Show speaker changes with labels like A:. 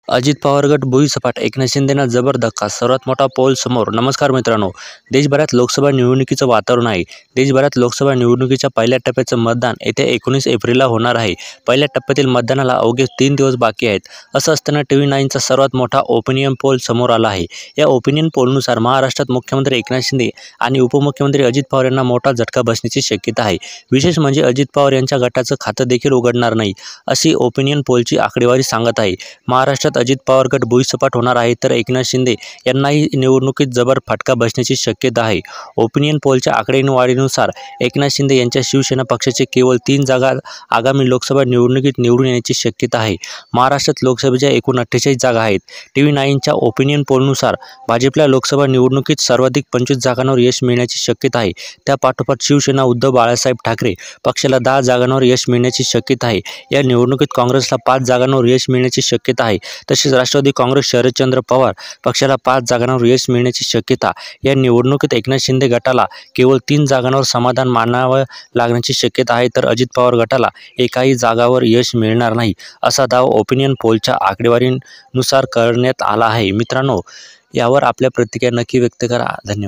A: अजित पवार गट भुईसपाट, एकनाथ शिंदेंना जबर धक्का, सर्वात मोठा पोल समोर. नमस्कार मित्रांनो, देशभरात लोकसभा निवडणुकीचं वातावरण आहे. देशभरात लोकसभा निवडणुकीच्या पहिल्या टप्प्याचं मतदान येत्या 19 एप्रिलला होणार आहे. पहिल्या टप्प्यातील मतदानाला अवघे 3 दिवस बाकी आहेत. असं असताना TV9चा सर्वात मोठा ओपिनियन पोल समोर आला आहे. या ओपिनियन पोलनुसार महाराष्ट्रात मुख्यमंत्री एकनाथ शिंदे आणि उपमुख्यमंत्री अजित पवार यांना मोठा झटका बसण्याची शक्यता आहे. विशेष म्हणजे अजित पवार यांच्या गटाचं खातं देखील उघडणार नाही, अशी ओपिनियन पोलची आकडेवारी सांगत आहे. महाराष्ट्रात अजित पवार गट भुईसपाट होणार आहे, तर एकनाथ शिंदे यांनाही निवडणुकीत जबर फटका बसण्याची शक्यता आहे. ओपिनियन पोलच्या आकडेवारीनुसार एकनाथ शिंदे यांच्या शिवसेना पक्षाचे केवळ 3 जागा आगामी लोकसभा निवडणुकीत निवडून येण्याची शक्यता आहे. महाराष्ट्रात लोकसभेच्या एकूण 48 जागा आहेत. TV9च्या ओपिनियन पोलनुसार भाजपला लोकसभा निवडणुकीत सर्वाधिक 25 जागांवर यश मिळण्याची शक्यता आहे. त्यापाठोपाठ शिवसेना उद्धव बाळासाहेब ठाकरे पक्षाला 10 जागांवर यश मिळण्याची शक्यता आहे. या निवडणुकीत काँग्रेसला 5 जागांवर यश मिळण्याची शक्यता आहे. तसेच राष्ट्रवादी काँग्रेस शरदचंद्र पवार पक्षाला 5 जागांवर यश मिळण्याची शक्यता. या निवडणुकीत एकनाथ शिंदे गटाला केवळ 3 जागांवर समाधान मानावं लागण्याची शक्यता आहे, तर अजित पवार गटाला एकाही जागावर यश मिळणार नाही, असा दावा ओपिनियन पोलच्या आकडेवारीनुसार करण्यात आला आहे. मित्रांनो, यावर आपल्या प्रतिक्रिया नक्की व्यक्त करा. धन्यवाद.